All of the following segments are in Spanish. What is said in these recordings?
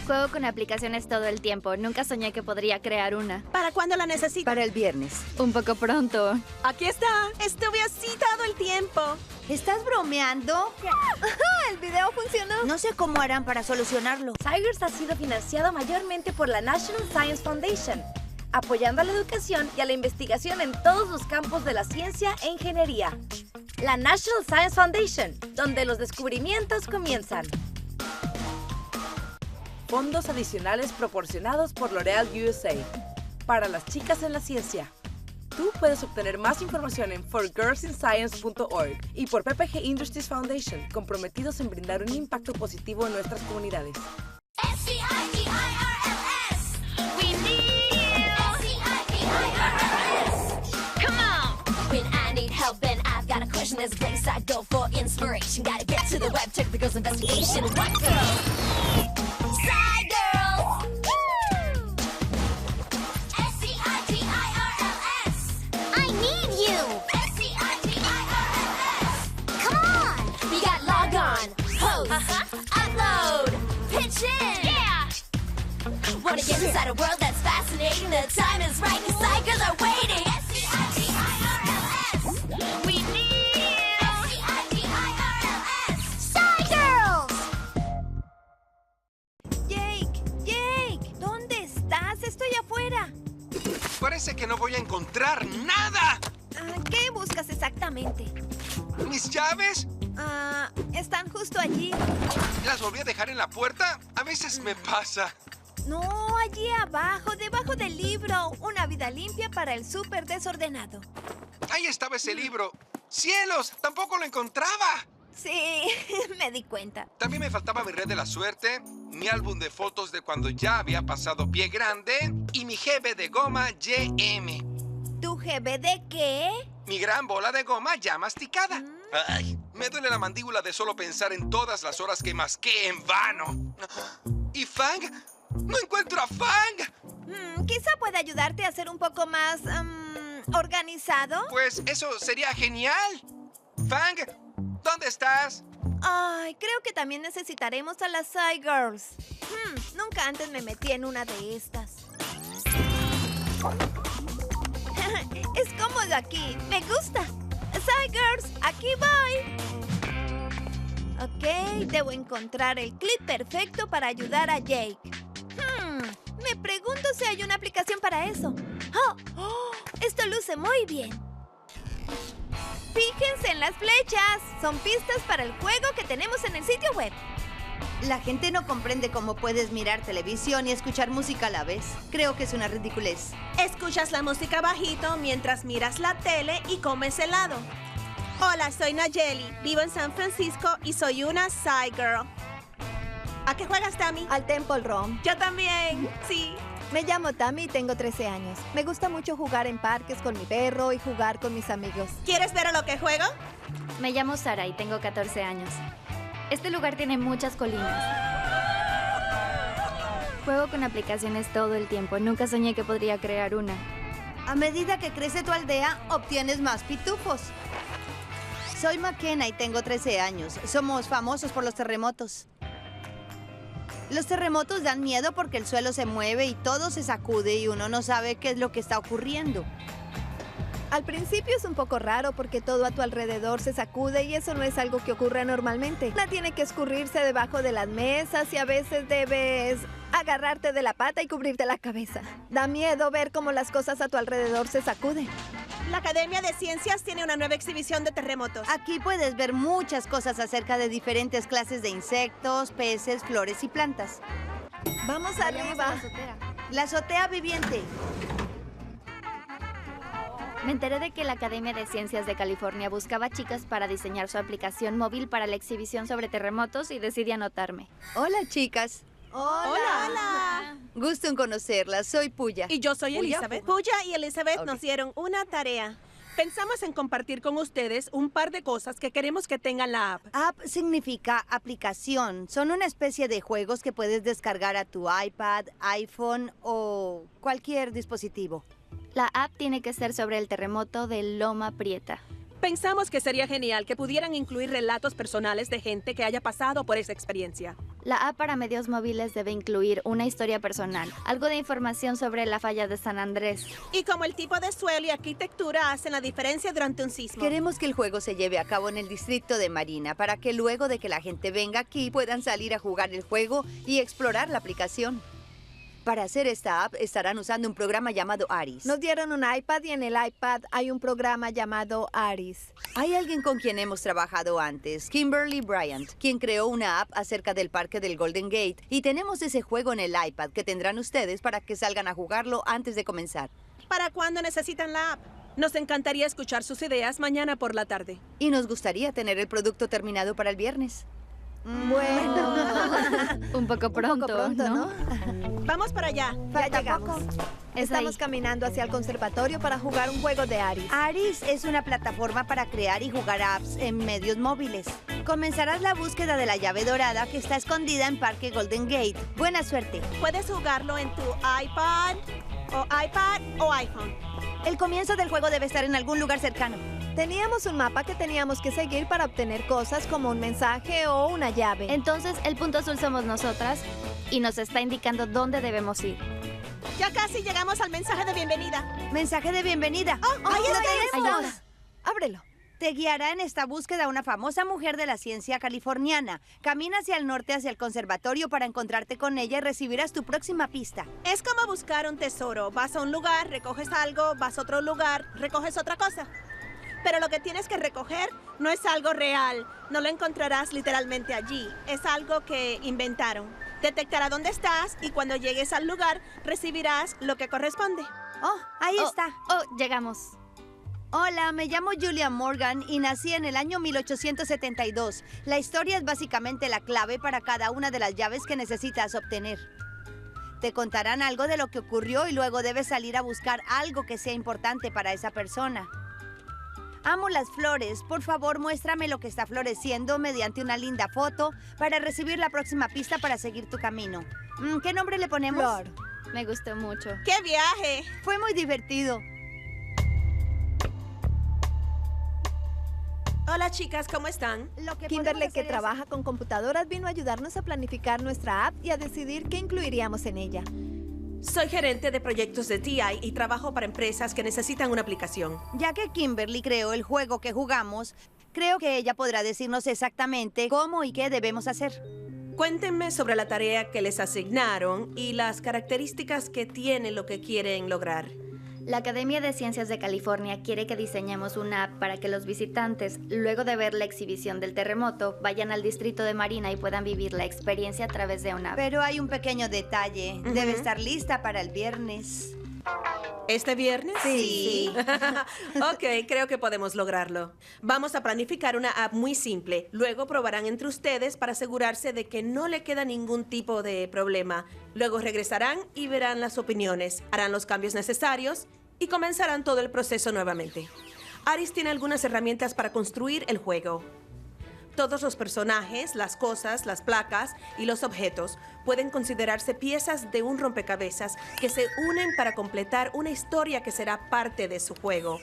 Juego con aplicaciones todo el tiempo. Nunca soñé que podría crear una. ¿Para cuándo la necesita? Para el viernes. Un poco pronto. Aquí está. Estuve así todo el tiempo. ¿Estás bromeando? ¡El video funcionó! No sé cómo harán para solucionarlo. Tigers ha sido financiado mayormente por la National Science Foundation, apoyando a la educación y a la investigación en todos los campos de la ciencia e ingeniería. La National Science Foundation, donde los descubrimientos comienzan. Fondos adicionales proporcionados por L'Oreal USA. Para las chicas en la ciencia. Tú puedes obtener más información en forgirlsinscience.org y por PPG Industries Foundation, comprometidos en brindar un impacto positivo en nuestras comunidades. This place I go for inspiration. Gotta get to the web, check the girls' investigation. What girls? Side girls! Woo! S-C-I-T-I-R-L-S. I need you! S-C-I-T-I-R-L-S. Come on! We got log on, post, upload, pitch in. Yeah! Wanna get inside a world that's fascinating? The time is right, 'cause side girls are waiting. S-C-I-T-I-R-L-S. We need Parece que no voy a encontrar nada. ¿Qué buscas exactamente? ¿Mis llaves? Están justo allí. ¿Las volví a dejar en la puerta? A veces me pasa. No, allí abajo, debajo del libro. Una vida limpia para el súper desordenado. Ahí estaba ese libro. ¡Cielos! ¡Tampoco lo encontraba! Sí, me di cuenta. También me faltaba mi red de la suerte, mi álbum de fotos de cuando ya había pasado pie grande y mi GB de goma YM. ¿Tu GB de qué? Mi gran bola de goma ya masticada. Ay, me duele la mandíbula de solo pensar en todas las horas que masqué en vano. ¿Y Fang? ¡No encuentro a Fang! Quizá pueda ayudarte a ser un poco más organizado. Pues eso sería genial. Fang, ¿dónde estás? Ay, creo que también necesitaremos a las Side Girls. Nunca antes me metí en una de estas. Es cómodo aquí. Me gusta. Side Girls, aquí voy. Ok, debo encontrar el clip perfecto para ayudar a Jake. Me pregunto si hay una aplicación para eso. Esto luce muy bien. Fíjense en las flechas. Son pistas para el juego que tenemos en el sitio web. La gente no comprende cómo puedes mirar televisión y escuchar música a la vez. Creo que es una ridiculez. Escuchas la música bajito mientras miras la tele y comes helado. Hola, soy Nayeli. Vivo en San Francisco y soy una Side Girl. ¿A qué juegas, Tammy? Al Temple Run. Yo también, sí. Me llamo Tammy y tengo 13 años. Me gusta mucho jugar en parques con mi perro y jugar con mis amigos. ¿Quieres ver a lo que juego? Me llamo Sara y tengo 14 años. Este lugar tiene muchas colinas. Juego con aplicaciones todo el tiempo. Nunca soñé que podría crear una. A medida que crece tu aldea, obtienes más pitufos. Soy McKenna y tengo 13 años. Somos famosos por los terremotos. Los terremotos dan miedo porque el suelo se mueve y todo se sacude y uno no sabe qué es lo que está ocurriendo. Al principio es un poco raro porque todo a tu alrededor se sacude y eso no es algo que ocurra normalmente. Una tiene que escurrirse debajo de las mesas y a veces debes agarrarte de la pata y cubrirte la cabeza. Da miedo ver cómo las cosas a tu alrededor se sacuden. La Academia de Ciencias tiene una nueva exhibición de terremotos. Aquí puedes ver muchas cosas acerca de diferentes clases de insectos, peces, flores y plantas. Vamos Vayamos a arriba. la azotea. La azotea viviente. Me enteré de que la Academia de Ciencias de California buscaba chicas para diseñar su aplicación móvil para la exhibición sobre terremotos y decidí anotarme. Hola, chicas. Hola. Gusto en conocerlas. Soy Puya. Y yo soy Elizabeth. Puya y Elizabeth Ok. nos dieron una tarea. Pensamos en compartir con ustedes un par de cosas que queremos que tengan la app. App significa aplicación. Son una especie de juegos que puedes descargar a tu iPad, iPhone o cualquier dispositivo. La app tiene que ser sobre el terremoto de Loma Prieta. Pensamos que sería genial que pudieran incluir relatos personales de gente que haya pasado por esa experiencia. La app para medios móviles debe incluir una historia personal, algo de información sobre la falla de San Andrés. Y como el tipo de suelo y arquitectura hacen la diferencia durante un sismo. Queremos que el juego se lleve a cabo en el distrito de Marina para que luego de que la gente venga aquí puedan salir a jugar el juego y explorar la aplicación. Para hacer esta app estarán usando un programa llamado Aris. Nos dieron un iPad y en el iPad hay un programa llamado Aris. Hay alguien con quien hemos trabajado antes, Kimberly Bryant, quien creó una app acerca del parque del Golden Gate. Y tenemos ese juego en el iPad que tendrán ustedes para que salgan a jugarlo antes de comenzar. ¿Para cuándo necesitan la app? Nos encantaría escuchar sus ideas mañana por la tarde. Y nos gustaría tener el producto terminado para el viernes. Bueno, Un poco pronto, ¿no? Vamos para allá. Ya Falta llegamos. poco. Estamos ahí. caminando hacia el conservatorio para jugar un juego de Aris. Aris es una plataforma para crear y jugar apps en medios móviles. Comenzarás la búsqueda de la llave dorada que está escondida en Parque Golden Gate. Buena suerte. Puedes jugarlo en tu iPad o iPhone. El comienzo del juego debe estar en algún lugar cercano. Teníamos un mapa que teníamos que seguir para obtener cosas como un mensaje o una llave. Entonces, el punto azul somos nosotras y nos está indicando dónde debemos ir. Ya casi llegamos al mensaje de bienvenida. Mensaje de bienvenida. ¡Ahí está! Ayuda. Ábrelo. Te guiará en esta búsqueda una famosa mujer de la ciencia californiana. Camina hacia el norte, hacia el conservatorio para encontrarte con ella y recibirás tu próxima pista. Es como buscar un tesoro. Vas a un lugar, recoges algo, vas a otro lugar, recoges otra cosa. Pero lo que tienes que recoger no es algo real. No lo encontrarás literalmente allí. Es algo que inventaron. Detectará dónde estás y cuando llegues al lugar recibirás lo que corresponde. Oh, ahí está. Llegamos. Hola, me llamo Julia Morgan y nací en el año 1872. La historia es básicamente la clave para cada una de las llaves que necesitas obtener. Te contarán algo de lo que ocurrió y luego debes salir a buscar algo que sea importante para esa persona. Amo las flores. Por favor, muéstrame lo que está floreciendo mediante una linda foto para recibir la próxima pista para seguir tu camino. ¿Qué nombre le ponemos? Flor. Me gustó mucho. ¡Qué viaje! Fue muy divertido. Hola chicas, ¿cómo están? Kimberly, que trabaja con computadoras, vino a ayudarnos a planificar nuestra app y a decidir qué incluiríamos en ella. Soy gerente de proyectos de TI y trabajo para empresas que necesitan una aplicación. Ya que Kimberly creó el juego que jugamos, creo que ella podrá decirnos exactamente cómo y qué debemos hacer. Cuéntenme sobre la tarea que les asignaron y las características que tiene lo que quieren lograr. La Academia de Ciencias de California quiere que diseñemos una app para que los visitantes, luego de ver la exhibición del terremoto, vayan al distrito de Marina y puedan vivir la experiencia a través de una app. Pero hay un pequeño detalle. Debe estar lista para el viernes. ¿Este viernes? Sí. Ok, creo que podemos lograrlo. Vamos a planificar una app muy simple. Luego probarán entre ustedes para asegurarse de que no le queda ningún tipo de problema. Luego regresarán y verán las opiniones, harán los cambios necesarios y comenzarán todo el proceso nuevamente. Aris tiene algunas herramientas para construir el juego. Todos los personajes, las cosas, las placas y los objetos pueden considerarse piezas de un rompecabezas que se unen para completar una historia que será parte de su juego.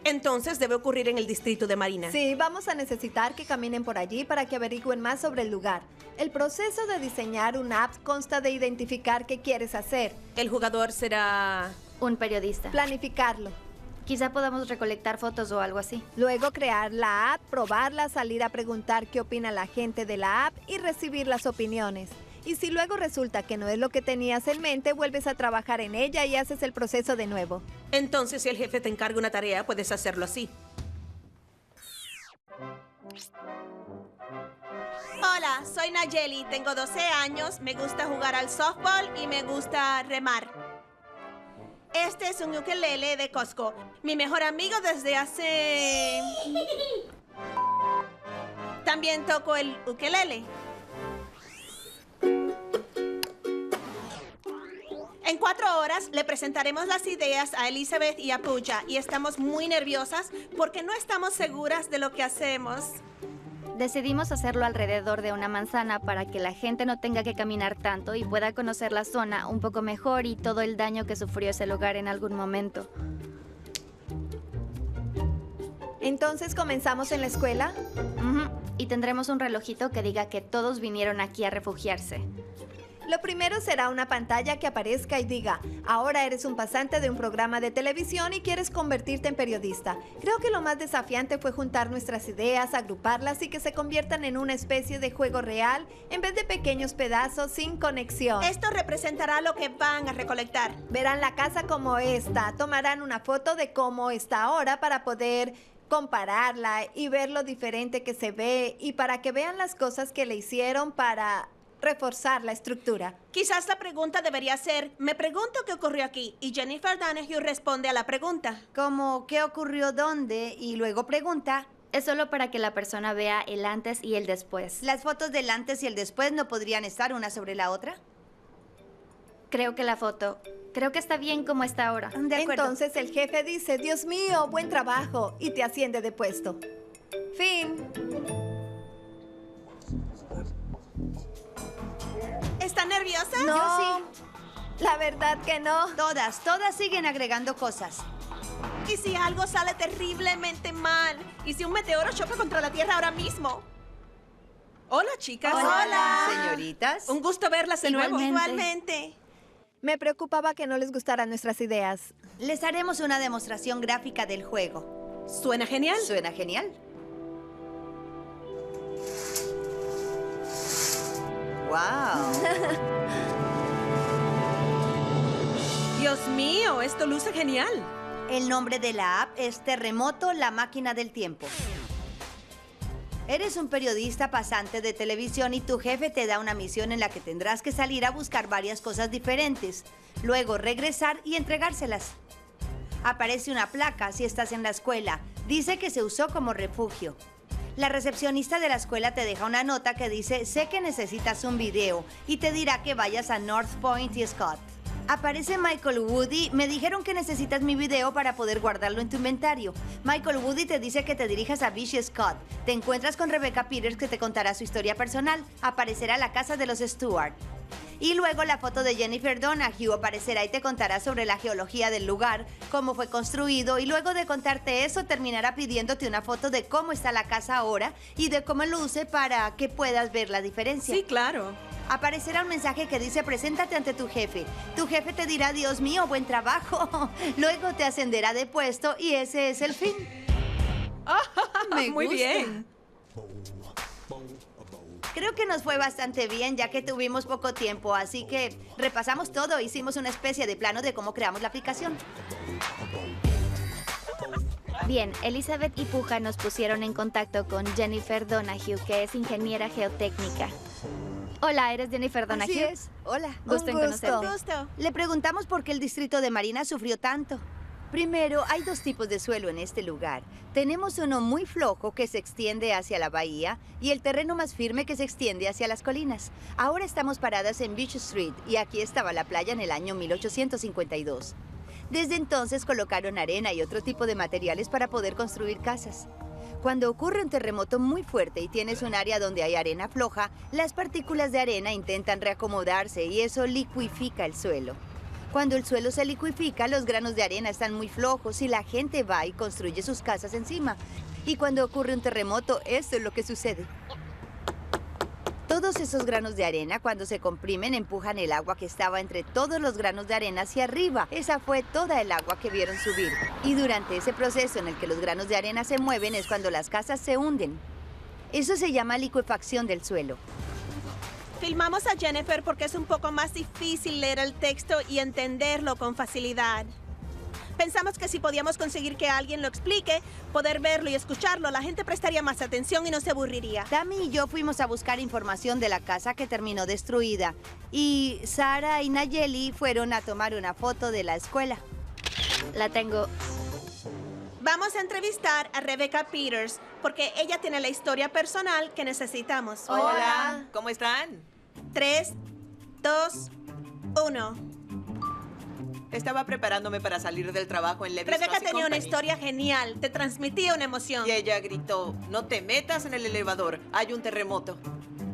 Entonces debe ocurrir en el distrito de Marina. Sí, vamos a necesitar que caminen por allí para que averigüen más sobre el lugar. El proceso de diseñar una app consta de identificar qué quieres hacer, El jugador será... Un periodista. planificarlo, Quizá podamos recolectar fotos o algo así. luego crear la app, probarla, salir a preguntar qué opina la gente de la app y recibir las opiniones. Y si luego resulta que no es lo que tenías en mente, vuelves a trabajar en ella y haces el proceso de nuevo. Entonces, si el jefe te encarga una tarea, puedes hacerlo así. Hola, soy Nayeli, tengo 12 años, me gusta jugar al softball y me gusta remar. Este es un ukelele de Costco, mi mejor amigo desde hace... También toco el ukelele. En 4 horas le presentaremos las ideas a Elizabeth y a Pooja y estamos muy nerviosas porque no estamos seguras de lo que hacemos. Decidimos hacerlo alrededor de una manzana para que la gente no tenga que caminar tanto y pueda conocer la zona un poco mejor y todo el daño que sufrió ese lugar en algún momento. Entonces, ¿comenzamos en la escuela? Ujú. Y tendremos un relojito que diga que todos vinieron aquí a refugiarse. Lo primero será una pantalla que aparezca y diga, ahora eres un pasante de un programa de televisión y quieres convertirte en periodista. Creo que lo más desafiante fue juntar nuestras ideas, agruparlas y que se conviertan en una especie de juego real en vez de pequeños pedazos sin conexión. Esto representará lo que van a recolectar. Verán la casa como esta, tomarán una foto de cómo está ahora para poder compararla y ver lo diferente que se ve y para que vean las cosas que le hicieron para reforzar la estructura. Quizás la pregunta debería ser, me pregunto qué ocurrió aquí, y Jennifer Donahue responde a la pregunta. Como qué ocurrió dónde y luego pregunta. Es solo para que la persona vea el antes y el después. ¿Las fotos del antes y el después no podrían estar una sobre la otra? Creo que está bien como está ahora. De acuerdo. Entonces el jefe dice, Dios mío, buen trabajo, y te asciende de puesto. Fin. ¿Está nerviosa? No, Yo la verdad que no. Todas siguen agregando cosas. ¿Y si algo sale terriblemente mal? ¿Y si un meteoro choca contra la Tierra ahora mismo? Hola, chicas. Hola. Señoritas. Un gusto verlas de nuevo. Igualmente. Igualmente. Me preocupaba que no les gustaran nuestras ideas. Les haremos una demostración gráfica del juego. ¿Suena genial? ¿Suena genial? ¡Wow! Dios mío, esto luce genial. El nombre de la app es Terremoto, la máquina del tiempo. Eres un periodista pasante de televisión y tu jefe te da una misión en la que tendrás que salir a buscar varias cosas diferentes, luego regresar y entregárselas. Aparece una placa si estás en la escuela. Dice que se usó como refugio. La recepcionista de la escuela te deja una nota que dice, sé que necesitas un video, y te dirá que vayas a North Point y Scott. Aparece Michael Woody. Me dijeron que necesitas mi video para poder guardarlo en tu inventario. Michael Woody te dice que te dirijas a Vichy Scott. Te encuentras con Rebecca Peters que te contará su historia personal. Aparecerá la casa de los Stewart. Y luego la foto de Jennifer Donahue aparecerá y te contará sobre la geología del lugar, cómo fue construido, y luego de contarte eso terminará pidiéndote una foto de cómo está la casa ahora y de cómo luce para que puedas ver la diferencia. Sí, claro. Aparecerá un mensaje que dice, preséntate ante tu jefe. Tu jefe te dirá, Dios mío, buen trabajo. Luego te ascenderá de puesto y ese es el fin. Me Muy gusta. bien. Creo que nos fue bastante bien ya que tuvimos poco tiempo, así que repasamos todo, hicimos una especie de plano de cómo creamos la aplicación. Bien, Elizabeth y Puja nos pusieron en contacto con Jennifer Donahue, que es ingeniera geotécnica. Hola, ¿eres Jennifer Donahue? Así es. Hola. Gusto en Un conocerte. Gusto. Le preguntamos por qué el distrito de Marina sufrió tanto. Primero, hay dos tipos de suelo en este lugar. Tenemos uno muy flojo que se extiende hacia la bahía y el terreno más firme que se extiende hacia las colinas. Ahora estamos paradas en Beach Street y aquí estaba la playa en el año 1852. Desde entonces colocaron arena y otro tipo de materiales para poder construir casas. Cuando ocurre un terremoto muy fuerte y tienes un área donde hay arena floja, las partículas de arena intentan reacomodarse y eso licuifica el suelo. Cuando el suelo se licuifica, los granos de arena están muy flojos y la gente va y construye sus casas encima. Y cuando ocurre un terremoto, esto es lo que sucede. Todos esos granos de arena, cuando se comprimen, empujan el agua que estaba entre todos los granos de arena hacia arriba. Esa fue toda el agua que vieron subir. Y durante ese proceso en el que los granos de arena se mueven es cuando las casas se hunden. Eso se llama licuefacción del suelo. Filmamos a Jennifer porque es un poco más difícil leer el texto y entenderlo con facilidad. Pensamos que si podíamos conseguir que alguien lo explique, poder verlo y escucharlo, la gente prestaría más atención y no se aburriría. Tammy y yo fuimos a buscar información de la casa que terminó destruida. Y Sara y Nayeli fueron a tomar una foto de la escuela. La tengo. Vamos a entrevistar a Rebecca Peters porque ella tiene la historia personal que necesitamos. Hola, ¿cómo están? 3, 2, 1. Estaba preparándome para salir del trabajo en Levi's Rebecca Coffee tenía una Company. historia genial, te transmitía una emoción. Y ella gritó, no te metas en el elevador, hay un terremoto.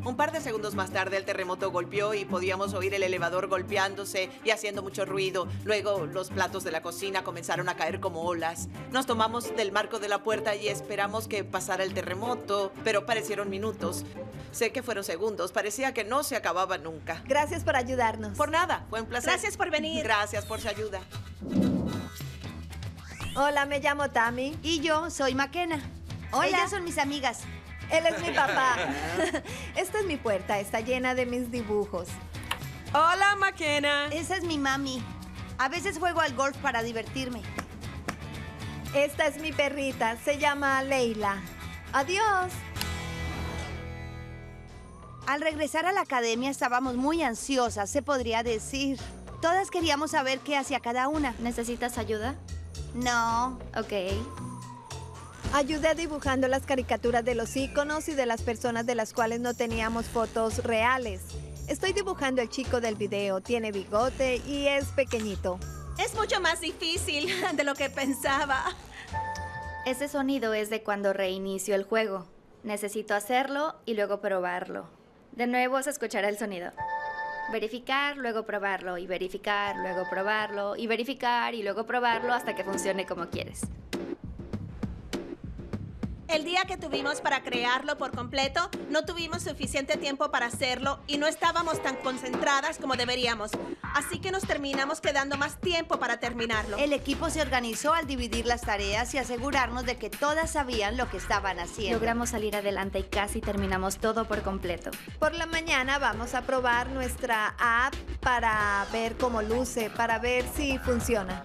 Un par de segundos más tarde el terremoto golpeó y podíamos oír el elevador golpeándose y haciendo mucho ruido. Luego los platos de la cocina comenzaron a caer como olas. Nos tomamos del marco de la puerta y esperamos que pasara el terremoto, pero parecieron minutos. Sé que fueron segundos, parecía que no se acababa nunca. Gracias por ayudarnos. Por nada, fue un placer. Gracias por venir. Gracias por su ayuda. Hola, me llamo Tammy. Y yo soy McKenna. Hola. Ellas son mis amigas. Él es mi papá. Esta es mi puerta, está llena de mis dibujos. Hola, McKenna. Esa es mi mami. A veces juego al golf para divertirme. Esta es mi perrita, se llama Leila. Adiós. Al regresar a la academia estábamos muy ansiosas, se podría decir. Todas queríamos saber qué hacía cada una. ¿Necesitas ayuda? No. Ok. Ayudé dibujando las caricaturas de los íconos y de las personas de las cuales no teníamos fotos reales. Estoy dibujando el chico del video, tiene bigote y es pequeñito. Es mucho más difícil de lo que pensaba. Ese sonido es de cuando reinicio el juego. Necesito hacerlo y luego probarlo. De nuevo se escuchará el sonido. Verificar, luego probarlo, y verificar, luego probarlo, y verificar, y luego probarlo hasta que funcione como quieres. El día que tuvimos para crearlo por completo, no tuvimos suficiente tiempo para hacerlo y no estábamos tan concentradas como deberíamos. Así que nos terminamos quedando más tiempo para terminarlo. El equipo se organizó al dividir las tareas y asegurarnos de que todas sabían lo que estaban haciendo. Logramos salir adelante y casi terminamos todo por completo. Por la mañana vamos a probar nuestra app para ver cómo luce, para ver si funciona.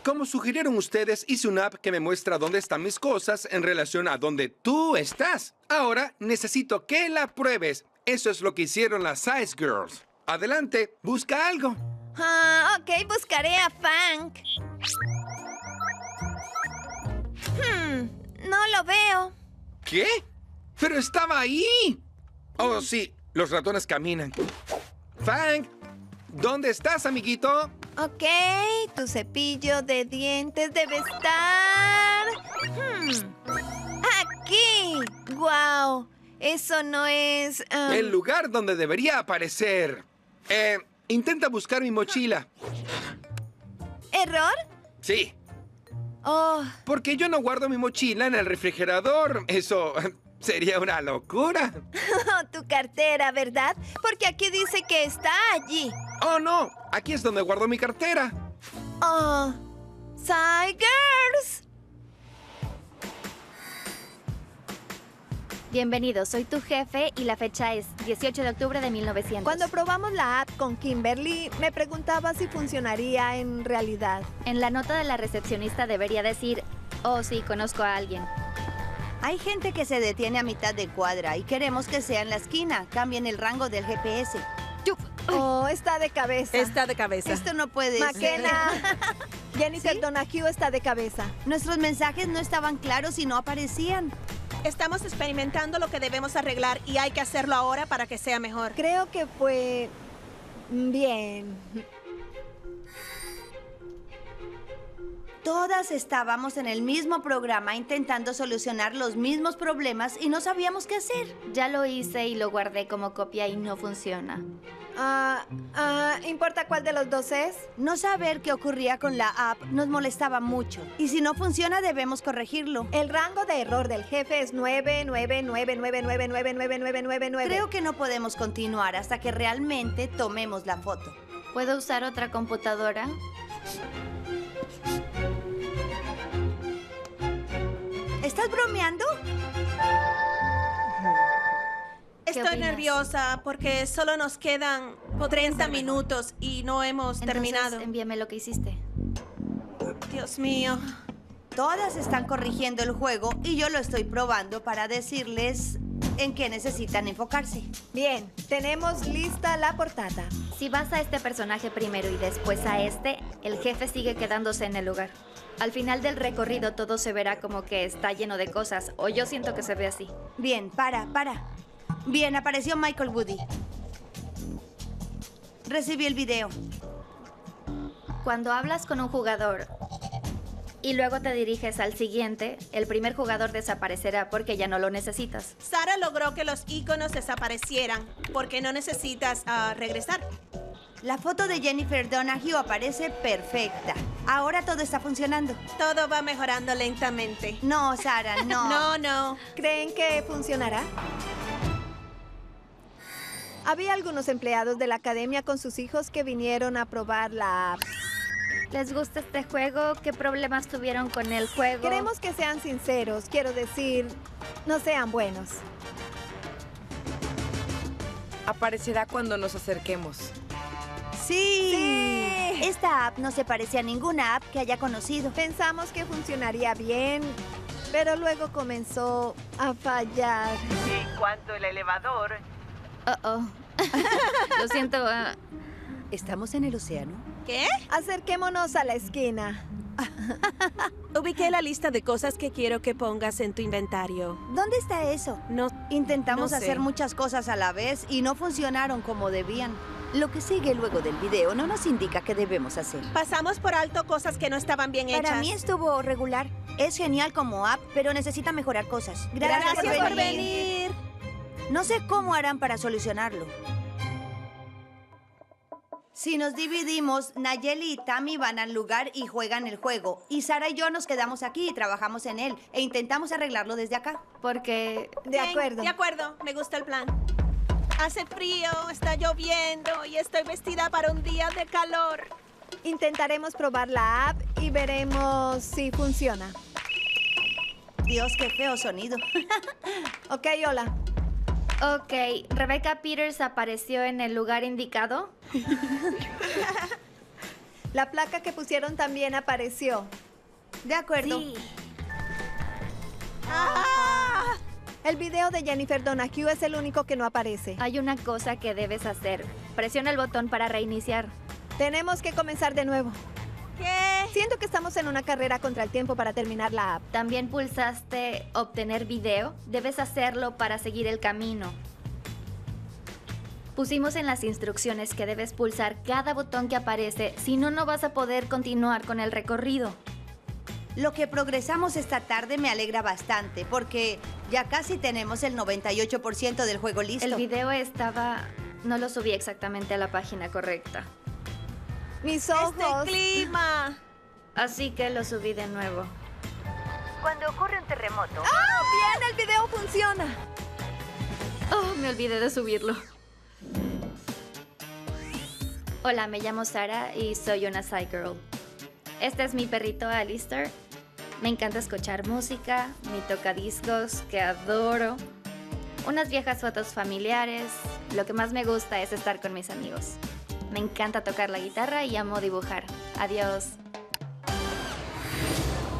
Como sugirieron ustedes, hice una app que me muestra dónde están mis cosas en relación a dónde tú estás. Ahora necesito que la pruebes. Eso es lo que hicieron las Size Girls. Adelante, busca algo. Ok, buscaré a Fang. No lo veo. ¿Qué? ¡Pero estaba ahí! Oh, sí, los ratones caminan. Fang, ¿dónde estás, amiguito? Ok, tu cepillo de dientes debe estar... ¡Aquí! ¡Guau! Eso no es... El lugar donde debería aparecer. Intenta buscar mi mochila. ¿Error? Sí. Oh, Porque yo no guardo mi mochila en el refrigerador. Eso sería una locura. tu cartera, ¿verdad? Porque aquí dice que está allí. Oh, no. Aquí es donde guardo mi cartera. Oh, Tigers. Bienvenido, soy tu jefe y la fecha es 18 de octubre de 1900. Cuando probamos la app con Kimberly, me preguntaba si funcionaría en realidad. En la nota de la recepcionista debería decir, oh sí, conozco a alguien. Hay gente que se detiene a mitad de cuadra y queremos que sea en la esquina. Cambien el rango del GPS. Oh, está de cabeza. Está de cabeza. Esto no puede ser. McKenna. Jennifer Donahue está de cabeza. Nuestros mensajes no estaban claros y no aparecían. Estamos experimentando lo que debemos arreglar y hay que hacerlo ahora para que sea mejor. Creo que fue bien. Todas estábamos en el mismo programa intentando solucionar los mismos problemas y no sabíamos qué hacer. Ya lo hice y lo guardé como copia y no funciona. ¿Importa cuál de los dos es? No saber qué ocurría con la app nos molestaba mucho. Y si no funciona, debemos corregirlo. El rango de error del jefe es 99999999999. Creo que no podemos continuar hasta que realmente tomemos la foto. ¿Puedo usar otra computadora? ¿Estás bromeando? Estoy opinas? nerviosa porque solo nos quedan 30 minutos y no hemos terminado. Entonces, envíame lo que hiciste. Dios mío. Todas están corrigiendo el juego y yo lo estoy probando para decirles en qué necesitan enfocarse. Bien, tenemos lista la portada. Si vas a este personaje primero y después a este, el jefe sigue quedándose en el lugar. Al final del recorrido todo se verá como que está lleno de cosas, o yo siento que se ve así. Bien, para. Bien, apareció Michael Woody. Recibí el video. Cuando hablas con un jugador, y luego te diriges al siguiente, el primer jugador desaparecerá porque ya no lo necesitas. Sara logró que los iconos desaparecieran porque no necesitas regresar. La foto de Jennifer Donahue aparece perfecta. Ahora todo está funcionando. Todo va mejorando lentamente. No, Sara, no. No. ¿Creen que funcionará? Había algunos empleados de la academia con sus hijos que vinieron a probar la app. ¿Les gusta este juego? ¿Qué problemas tuvieron con el juego? Queremos que sean sinceros, quiero decir, no sean buenos. Aparecerá cuando nos acerquemos. Sí. Esta app no se parece a ninguna app que haya conocido. Pensamos que funcionaría bien, pero luego comenzó a fallar. En cuanto al elevador, Lo siento. ¿Estamos en el océano? ¿Qué? Acerquémonos a la esquina. Ubiqué la lista de cosas que quiero que pongas en tu inventario. ¿Dónde está eso? No, Intentamos no sé. hacer muchas cosas a la vez y no funcionaron como debían. Lo que sigue luego del video no nos indica qué debemos hacer. Pasamos por alto cosas que no estaban bien hechas. Para mí estuvo regular. Es genial como app, pero necesita mejorar cosas. Gracias por venir. No sé cómo harán para solucionarlo. Si nos dividimos, Nayeli y Tammy van al lugar y juegan el juego. Y Sara y yo nos quedamos aquí y trabajamos en él. E intentamos arreglarlo desde acá. Porque De Bien, acuerdo. De acuerdo, me gusta el plan. Hace frío, está lloviendo y estoy vestida para un día de calor. Intentaremos probar la app y veremos si funciona. Dios, qué feo sonido. Ok, hola. Ok, Rebecca Peters apareció en el lugar indicado. La placa que pusieron también apareció. De acuerdo. El video de Jennifer Donahue es el único que no aparece. Hay una cosa que debes hacer. Presiona el botón para reiniciar. Tenemos que comenzar de nuevo. ¿Qué? Siento que estamos en una carrera contra el tiempo para terminar la app. También pulsaste obtener video. Debes hacerlo para seguir el camino. Pusimos en las instrucciones que debes pulsar cada botón que aparece, si no, no vas a poder continuar con el recorrido. Lo que progresamos esta tarde me alegra bastante, porque ya casi tenemos el 98% del juego listo. El video estaba... No lo subí exactamente a la página correcta. Mis ojos. Este clima. Así que lo subí de nuevo. Cuando ocurre un terremoto... ¡Ah, bien! ¡El video funciona! Oh, me olvidé de subirlo. Hola, me llamo Sara y soy una Psy-Girl. Este es mi perrito Alistair. Me encanta escuchar música, mi tocadiscos, que adoro. Unas viejas fotos familiares. Lo que más me gusta es estar con mis amigos. Me encanta tocar la guitarra y amo dibujar. Adiós.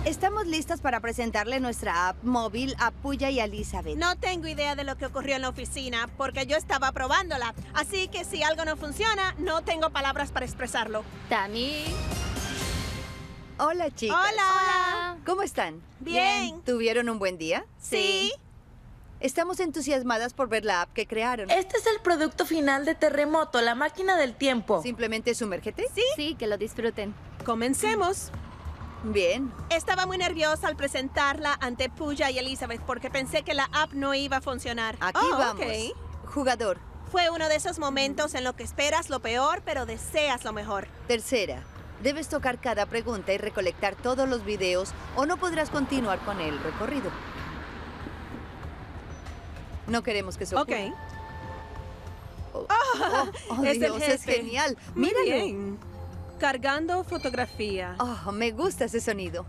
Estamos listas para presentarle nuestra app móvil a Puya y a Elizabeth. No tengo idea de lo que ocurrió en la oficina porque yo estaba probándola. Así que si algo no funciona, no tengo palabras para expresarlo. Tammy. Hola, chicas. Hola. ¿Cómo están? Bien. ¿Tuvieron un buen día? Sí. Estamos entusiasmadas por ver la app que crearon. Este es el producto final de Terremoto, la máquina del tiempo. ¿Simplemente sumérgete? Sí, que lo disfruten. Comencemos. Bien. Estaba muy nerviosa al presentarla ante Puya y Elizabeth porque pensé que la app no iba a funcionar. Aquí vamos. Ok. Jugador. Fue uno de esos momentos en los que esperas lo peor, pero deseas lo mejor. Tercera. Debes tocar cada pregunta y recolectar todos los videos o no podrás continuar con el recorrido. No queremos que eso ocurra. Ok. Oh, Es el Dios, es jefe. genial. Muy Míralo. bien. Cargando fotografía. Oh, me gusta ese sonido.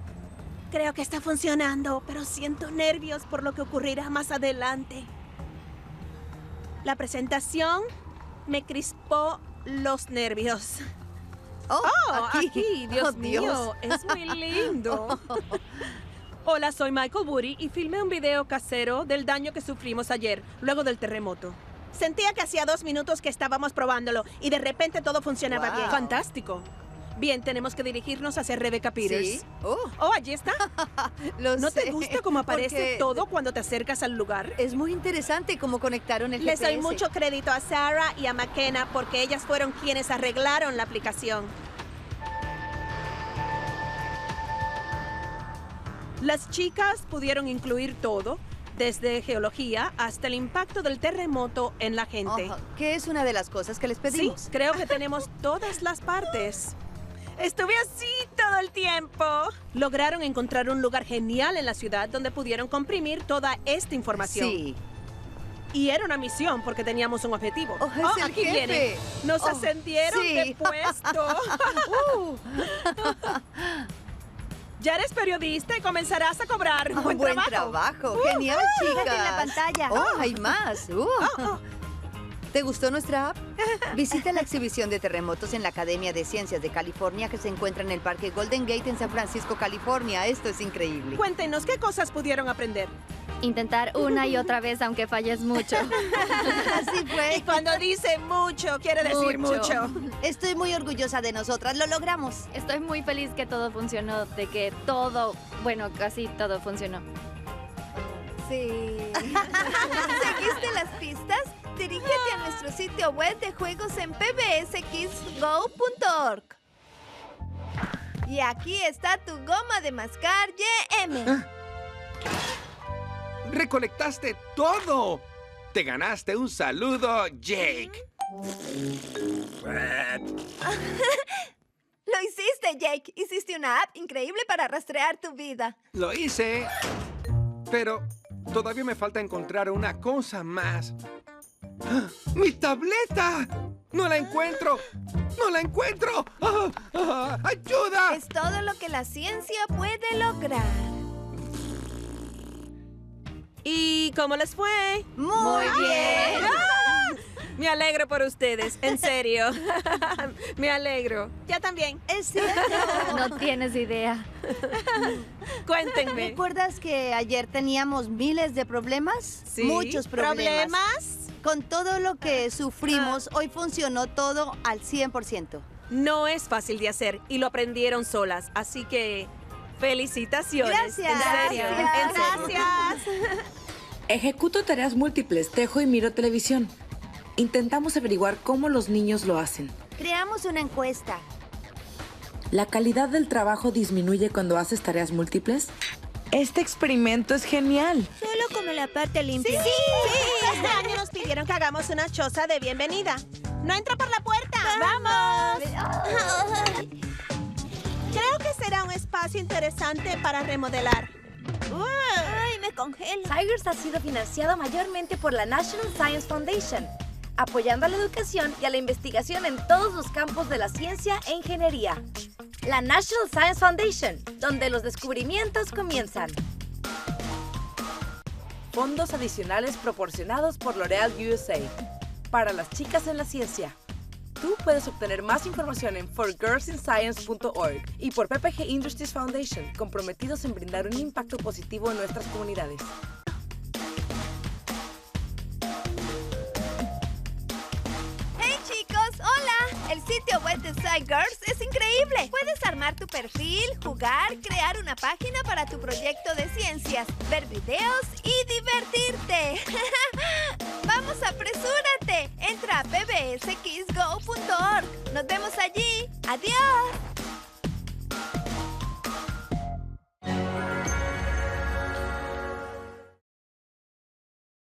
Creo que está funcionando, pero siento nervios por lo que ocurrirá más adelante. La presentación me crispó los nervios. Oh, Aquí, Dios Oh, mío, es muy lindo. Hola, soy Michael Woody y filmé un video casero del daño que sufrimos ayer, luego del terremoto. Sentía que hacía 2 minutos que estábamos probándolo y de repente todo funcionaba Wow. bien. Fantástico. Bien, tenemos que dirigirnos hacia Rebecca Peters. ¿Sí? Oh, Oh, allí está. lo ¿No sé. te gusta cómo aparece porque todo cuando te acercas al lugar? Es muy interesante cómo conectaron el Les doy GPS. mucho crédito a Sarah y a McKenna porque ellas fueron quienes arreglaron la aplicación. Las chicas pudieron incluir todo, desde geología hasta el impacto del terremoto en la gente. Ojo, que es una de las cosas que les Sí, pedimos. creo que tenemos todas las partes. Estuve así todo el tiempo. Lograron encontrar un lugar genial en la ciudad donde pudieron comprimir toda esta información. Sí. Y era una misión porque teníamos un objetivo. Oh, es el aquí jefe. viene. Nos Oh, ascendieron sí. de puesto. Ya eres periodista y comenzarás a cobrar. Buen trabajo. Genial, chicas. en la pantalla. Oh, hay más. ¿Te gustó nuestra app? Visita la exhibición de terremotos en la Academia de Ciencias de California que se encuentra en el Parque Golden Gate en San Francisco, California. Esto es increíble. Cuéntenos qué cosas pudieron aprender. Intentar una y otra vez aunque falles mucho. Así fue. Y cuando dice mucho, quiere decir mucho. Estoy muy orgullosa de nosotras. Lo logramos. Estoy muy feliz que todo funcionó, de que todo, bueno, casi todo funcionó. Sí. ¿Seguiste las pistas? Dirígete a nuestro sitio web de juegos en pbskidsgo.org. Y aquí está tu goma de mascar YM. ¡Recolectaste todo! ¡Te ganaste un saludo, Jake! Lo hiciste, Jake. Hiciste una app increíble para rastrear tu vida. Lo hice, pero todavía me falta encontrar una cosa más. ¡Ah! ¡Mi tableta! ¡No la encuentro! ¡No la encuentro! ¡Ayuda! Es todo lo que la ciencia puede lograr. ¿Y cómo les fue? Muy bien. ¡Ah! Me alegro por ustedes, en serio. Me alegro. Yo también. Es cierto. No tienes idea. Cuéntenme. ¿Recuerdas que ayer teníamos miles de problemas? Sí. Muchos problemas. ¿Problemas? Con todo lo que sufrimos, hoy funcionó todo al 100%. No es fácil de hacer y lo aprendieron solas, así que felicitaciones. Gracias. En serio, Gracias. en serio. Gracias. Ejecuto tareas múltiples, tejo y miro televisión. Intentamos averiguar cómo los niños lo hacen. Creamos una encuesta. ¿La calidad del trabajo disminuye cuando haces tareas múltiples? Este experimento es genial. Solo como la parte limpia. Sí. Este año nos pidieron que hagamos una choza de bienvenida. ¡No entra por la puerta! ¡Vamos! Creo que será un espacio interesante para remodelar. Ay, me congelo. Tigers ha sido financiado mayormente por la National Science Foundation, apoyando a la educación y a la investigación en todos los campos de la ciencia e ingeniería. La National Science Foundation, donde los descubrimientos comienzan. Fondos adicionales proporcionados por L'Oreal USA. Para las chicas en la ciencia. Tú puedes obtener más información en forgirlsinscience.org y por PPG Industries Foundation, comprometidos en brindar un impacto positivo en nuestras comunidades. ¡Hey, chicos! ¡Hola! El sitio web de Girls es increíble. Puedes armar tu perfil, jugar, crear una página para tu proyecto de ciencias, ver videos y divertirte. ¡Vamos, apresúrate! Entra a pbskidsgo.org. Nos vemos allí. ¡Adiós!